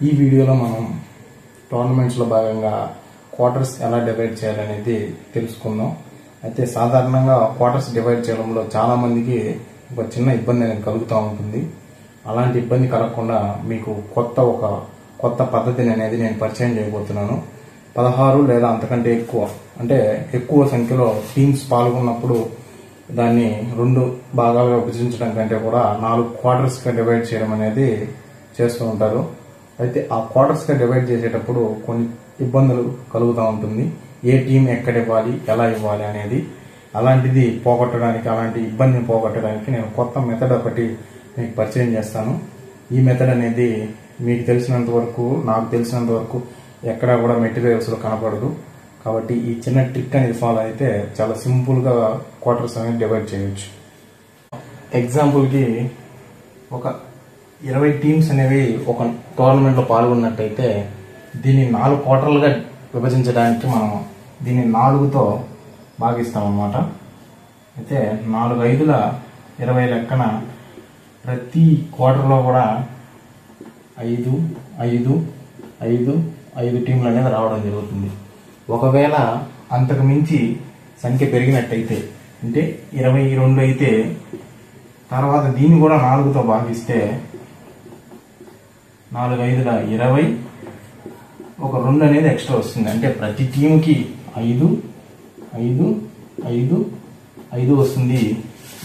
ఈ వీడియోలో మనం టోర్నమెంట్స్లో భాగంగా క్వార్టర్స్ ఎలా డివైడ్ చేయాలనేది తెలుసుకుందాం. అయితే సాధారణంగా క్వార్టర్స్ డివైడ్ చేయడంలో చాలామందికి ఒక చిన్న ఇబ్బంది అనేది కలుగుతూ ఉంటుంది. అలాంటి ఇబ్బంది కలగకుండా మీకు కొత్త పద్ధతిని అనేది నేను పరిచయం చేయబోతున్నాను. 16 లేదా అంతకంటే ఎక్కువ అంటే ఎక్కువ సంఖ్యలో టీమ్స్ పాల్గొన్నప్పుడు దాన్ని 2 భాగాలుగా విభజించడం కంటే కూడా 4 క్వార్టర్స్గా డివైడ్ చేయడం అనేది చేస్తూ ఉంటారు. అయితే ఆ క్వార్టర్స్గా డివైడ్ చేసేటప్పుడు కొన్ని ఇబ్బందులు కలుగుతూ ఉంటుంది. ఏ టీం ఎక్కడ ఇవ్వాలి, ఎలా ఇవ్వాలి అనేది. అలాంటిది పోగొట్టడానికి, అలాంటి ఇబ్బందిని పోగొట్టడానికి నేను కొత్త మెథడ్ ఒకటి మీకు పరిచయం చేస్తాను. ఈ మెథడ్ అనేది మీకు తెలిసినంత వరకు, నాకు తెలిసినంత వరకు ఎక్కడా కూడా మెటీరియల్స్లో కనపడదు. కాబట్టి ఈ చిన్న ట్రిక్ అనేది ఫాలో అయితే చాలా సింపుల్గా క్వార్టర్స్ అనేది డివైడ్ చేయొచ్చు. ఎగ్జాంపుల్కి ఒక 20 టీమ్స్ అనేవి ఒక టోర్నమెంట్లో పాల్గొన్నట్టయితే దీన్ని 4 క్వార్టర్లుగా విభజించడానికి మనం దీన్ని 4తో భాగిస్తాం అన్నమాట. అయితే 4 5ల 20 లెక్కన ప్రతి క్వార్టర్లో కూడా 5 5 5 5 టీంలు అనేది రావడం జరుగుతుంది. ఒకవేళ అంతకు మించి సంఖ్య పెరిగినట్టయితే, అంటే 22 అయితే తర్వాత దీన్ని కూడా 4తో భాగిస్తే 4 5ల 20, ఒక 2 అనేది ఎక్స్ట్రా వస్తుంది. అంటే ప్రతి టీంకి 5 5 5 5 వస్తుంది.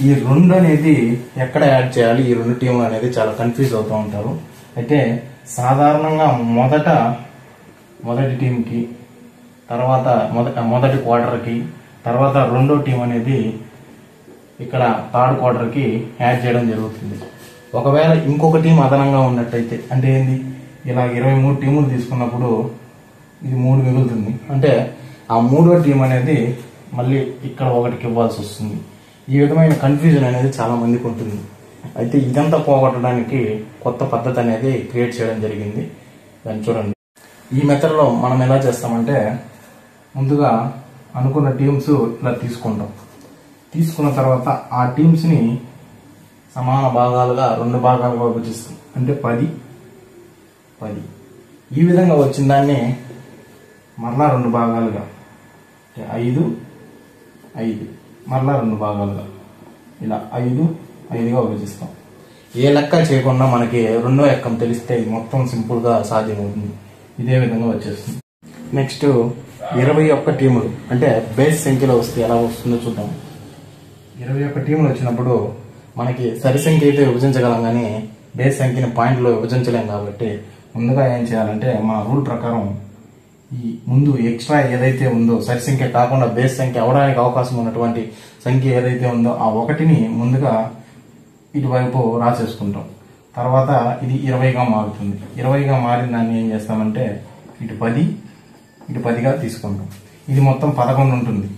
ఈ 2 అనేది ఎక్కడ యాడ్ చేయాలి, ఈ 2 టీంలు అనేది చాలా కన్ఫ్యూజ్ అవుతూ ఉంటారు. అయితే సాధారణంగా మొదటి టీంకి, తర్వాత మొదటి క్వార్టర్కి, తర్వాత రెండో టీం అనేది ఇక్కడ థర్డ్ క్వార్టర్కి యాడ్ చేయడం జరుగుతుంది. ఒకవేళ ఇంకొక టీం అదనంగా ఉన్నట్టయితే, అంటే ఏంది, ఇలా 23 టీములు తీసుకున్నప్పుడు ఇది 3 మిగులుతుంది. అంటే ఆ 3వ టీం అనేది మళ్ళీ ఇక్కడ ఒకటికి ఇవ్వాల్సి వస్తుంది. ఈ విధమైన కన్ఫ్యూజన్ అనేది చాలా మందికి ఉంటుంది. అయితే ఇదంతా పోగొట్టడానికి కొత్త పద్ధతి అనేది క్రియేట్ చేయడం జరిగింది. దాన్ని చూడండి. ఈ మెథడ్లో మనం ఎలా చేస్తామంటే, ముందుగా అనుకున్న టీమ్స్ ఇలా తీసుకుంటాం. తీసుకున్న తర్వాత ఆ టీమ్స్ని సమాన భాగాలుగా 2 భాగాలుగా విభజిస్తాం. అంటే 10 10. ఈ విధంగా వచ్చిన దాన్ని మరలా 2 భాగాలుగా, 5 5 మరలా 2 భాగాలుగా, ఇలా 5 5గా విభజిస్తాం. ఏ లెక్క చేయకుండా మనకి రెండో ఎక్కం తెలిస్తే మొత్తం సింపుల్గా సాధ్యమవుతుంది. ఇదే విధంగా వచ్చేస్తుంది. నెక్స్ట్ 21 టీములు అంటే బేస్ సంఖ్యలో వస్తే ఎలా వస్తుందో చూద్దాం. 21 టీములు వచ్చినప్పుడు మనకి సరి సంఖ్య అయితే విభజించగలం, కానీ బేస్ సంఖ్యని పాయింట్లో విభజించలేం. కాబట్టి ముందుగా ఏం చేయాలంటే, మన రూల్ ప్రకారం ఈ ముందు ఎక్స్ట్రా ఏదైతే ఉందో, సరి సంఖ్య కాకుండా బేస్ సంఖ్య అవడానికి అవకాశం ఉన్నటువంటి సంఖ్య ఏదైతే ఉందో ఆ 1ని ముందుగా ఇటువైపు రాసేసుకుంటాం. తర్వాత ఇది 20గా మారుతుంది. 20గా మారిన దాన్ని ఏం చేస్తామంటే ఇటు 10గా తీసుకుంటాం. ఇది మొత్తం 11 ఉంటుంది.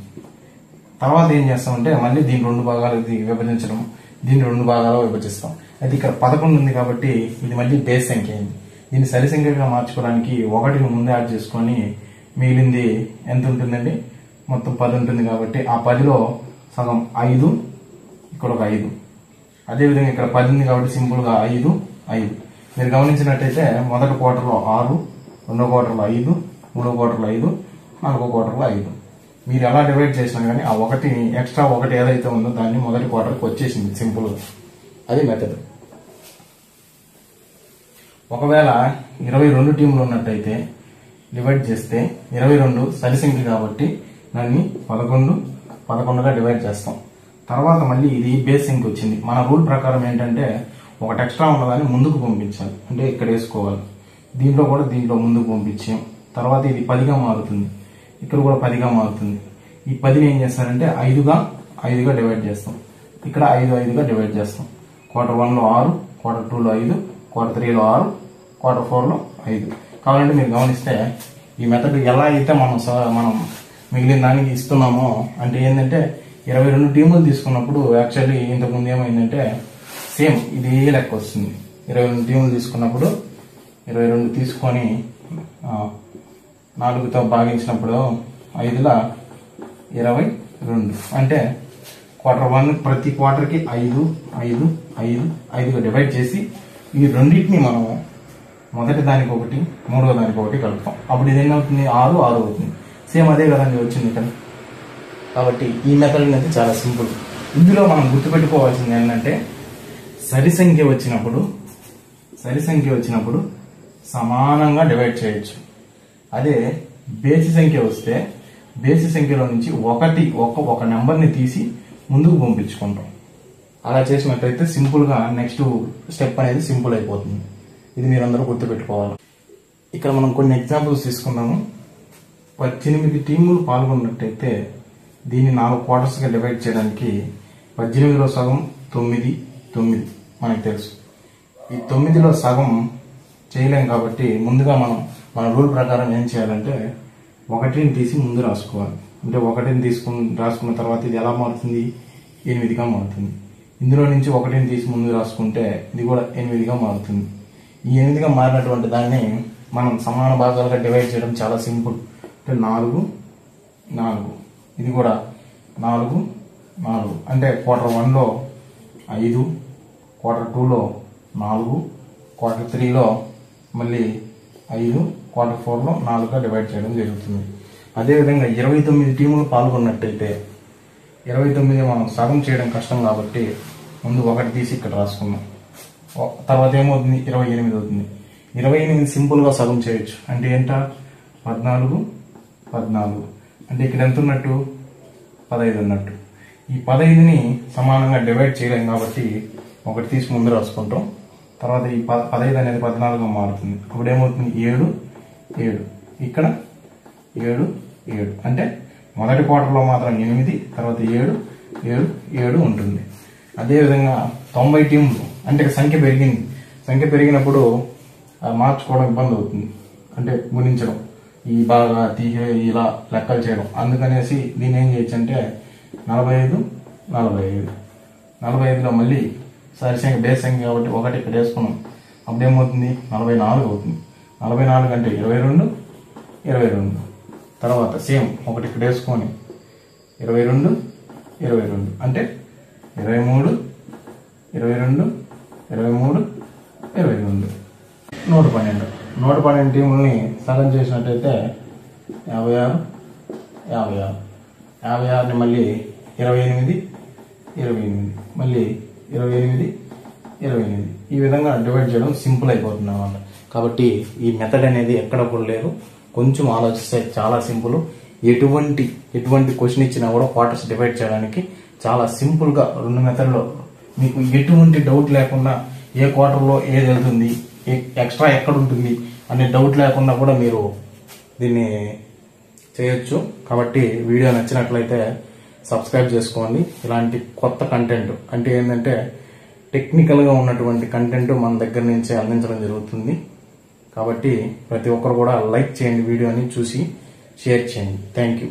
తర్వాత ఏం చేస్తామంటే మళ్ళీ దీన్ని 2 భాగాలు విభజించడం, దీన్ని 2 భాగాలు విభజిస్తాం. అయితే ఇక్కడ 11 ఉంది కాబట్టి ఇది మళ్ళీ బేస్ సంఖ్య అయింది. దీన్ని సరి సంఖ్యగా మార్చుకోవడానికి 1ని ముందు యాడ్ చేసుకొని మిగిలింది ఎంత ఉంటుందండి, మొత్తం 10 ఉంటుంది. కాబట్టి ఆ 10లో సగం 5, ఇక్కడ ఒక 5. అదేవిధంగా ఇక్కడ 10 ఉంది కాబట్టి సింపుల్గా 5 5. మీరు గమనించినట్టయితే మొదటి క్వార్టర్లో 6, రెండో క్వార్టర్లో 5, మూడో క్వార్టర్లో 5, నాలుగో క్వార్టర్లో 5. మీరు ఎలా డివైడ్ చేసినా కానీ ఆ ఎక్స్ట్రా 1 ఏదైతే ఉందో దాన్ని మొదటి క్వార్టర్కి వచ్చేసింది సింపుల్గా. అది మెథడ్. ఒకవేళ 22 టీంలు ఉన్నట్టయితే డివైడ్ చేస్తే 22 సరి సంఖ్య కాబట్టి దాన్ని 11గా డివైడ్ చేస్తాం. తర్వాత మళ్ళీ ఇది బేస్ సంఖ్య వచ్చింది. మన రూల్ ప్రకారం ఏంటంటే ఒకటి ఎక్స్ట్రా ఉన్నదాన్ని ముందుకు పంపించాలి, అంటే ఇక్కడ వేసుకోవాలి. దీంట్లో కూడా దీంట్లో ముందుకు పంపించాం. తర్వాత ఇది 10గా మారుతుంది, ఇక్కడ కూడా 10గా మారుతుంది. ఈ 10ని ఏం చేస్తారంటే 5గా డివైడ్ చేస్తాం. ఇక్కడ 5 5గా డివైడ్ చేస్తాం. క్వార్టర్ 1లో 6, క్వార్టర్ 2లో 5, క్వార్టర్ 3లో 6, క్వార్టర్ 4లో 5. కావాలంటే మీరు గమనిస్తే ఈ మెథడ్ ఎలా అయితే మనం మిగిలిన దానికి ఇస్తున్నామో, అంటే ఏంటంటే 22 టీములు తీసుకున్నప్పుడు యాక్చువల్లీ ఇంతకుముందు ఏమైందంటే సేమ్ ఇదే లెక్క వస్తుంది. 22 టీములు తీసుకున్నప్పుడు 22 తీసుకొని 4తో భాగించినప్పుడు 5ల 22. అంటే క్వార్టర్ 1 ప్రతి క్వార్టర్కి 5 5 5 5గా డివైడ్ చేసి ఈ రెండింటిని మనం మొదటి దానికి ఒకటి, మూడో దానికి ఒకటి కలుపుతాం. అప్పుడు ఇది ఏమవుతుంది? 6 అవుతుంది. సేమ్ అదే కదండి వచ్చింది ఇక్కడ. కాబట్టి ఈ మెథడ్ అనేది చాలా సింపుల్. ఇందులో మనం గుర్తుపెట్టుకోవాల్సింది ఏంటంటే సరి సంఖ్య వచ్చినప్పుడు సమానంగా డివైడ్ చేయొచ్చు. అదే బేసి సంఖ్య వస్తే బేసి సంఖ్యలో నుంచి ఒక నెంబర్ని తీసి ముందుకు పంపించుకుంటాం. అలా చేసినట్లయితే సింపుల్గా నెక్స్ట్ స్టెప్ అనేది సింపుల్ అయిపోతుంది. ఇది మీరందరూ గుర్తుపెట్టుకోవాలి. ఇక్కడ మనం కొన్ని ఎగ్జాంపుల్స్ తీసుకున్నాము. 18 టీములు పాల్గొన్నట్టయితే దీన్ని 4 క్వార్టర్స్గా డివైడ్ చేయడానికి 18లో సగం 9 మనకు తెలుసు. ఈ 9లో సగం చేయలేం కాబట్టి ముందుగా మన రూల్ ప్రకారం ఏం చేయాలంటే 1ని తీసి ముందు రాసుకోవాలి. అంటే 1ని రాసుకున్న తర్వాత ఇది ఎలా మారుతుంది? 8గా మారుతుంది. ఇందులో నుంచి 1ని తీసి ముందు రాసుకుంటే ఇది కూడా 8గా మారుతుంది. ఈ 8గా మారినటువంటి దాన్ని మనం సమాన భాగాలుగా డివైడ్ చేయడం చాలా సింపుల్. అంటే 4 ఇది కూడా 4 అంటే Q1లో 5, Q2లో 4, Q3లో మళ్ళీ 5, Q4లో 4గా డివైడ్ చేయడం జరుగుతుంది. అదేవిధంగా 29 టీములు పాల్గొన్నట్టయితే 29 మనం సగం చేయడం కష్టం కాబట్టి ముందు 1 తీసి ఇక్కడ రాసుకున్నాం. తర్వాత ఏమవుతుంది? 28 అవుతుంది. 28 సింపుల్గా సగం చేయొచ్చు. అంటే ఏంట? 14 అంటే ఇక్కడ ఎంత ఉన్నట్టు? 15 ఉన్నట్టు. ఈ 15ని సమానంగా డివైడ్ చేయలేం కాబట్టి 1 తీసి ముందు రాసుకుంటాం. తర్వాత ఈ 15 అనేది 14గా మారుతుంది. అప్పుడు ఏమవుతుంది? 7 ఇక్కడ 7 అంటే మొదటి క్వార్టర్లో మాత్రం 8, తర్వాత 7 ఉంటుంది. అదేవిధంగా 90 టీములు అంటే సంఖ్య పెరిగింది. సంఖ్య పెరిగినప్పుడు మార్చుకోవడం ఇబ్బంది అవుతుంది. అంటే గుణించడం, ఈ బాగా ఇలా లెక్కలు చేయడం. అందుకనేసి దీన్ని ఏం చేయొచ్చు అంటే 45లో మళ్ళీ సరి సంఖ్య బేస్ సంఖ్య కాబట్టి 1 ఇక్కడ వేసుకున్నాం. అప్పుడు ఏమవుతుంది? 44 అవుతుంది. 44 అంటే 22 తర్వాత సేమ్ 1 ఇక్కడ వేసుకొని 22 అంటే 23 112 టీముల్ని సగం చేసినట్టయితే 56ని మళ్ళీ 28 మళ్ళీ 28 ఈ విధంగా డివైడ్ చేయడం సింపుల్ అయిపోతుంది అన్నమాట. కాబట్టి ఈ మెథడ్ అనేది ఎక్కడ కూడా లేదు. కొంచెం ఆలోచిస్తే చాలా సింపుల్. ఎటువంటి క్వశ్చన్ ఇచ్చినా కూడా క్వార్టర్స్ డివైడ్ చేయడానికి చాలా సింపుల్గా 2 మెథడ్లో మీకు ఎటువంటి డౌట్ లేకుండా ఏ క్వార్టర్లో ఏది వెళ్తుంది, ఎక్స్ట్రా ఎక్కడ ఉంటుంది అనే డౌట్ లేకుండా కూడా మీరు దీన్ని చేయొచ్చు. కాబట్టి వీడియో నచ్చినట్లయితే సబ్స్క్రైబ్ చేసుకోండి. ఇలాంటి కొత్త కంటెంట్ అంటే ఏంటంటే టెక్నికల్గా ఉన్నటువంటి కంటెంట్ మన దగ్గర నుంచి అందించడం జరుగుతుంది. కాబట్టి ప్రతి ఒక్కరు కూడా లైక్ చేయండి, వీడియోని చూసి షేర్ చేయండి. Thank you.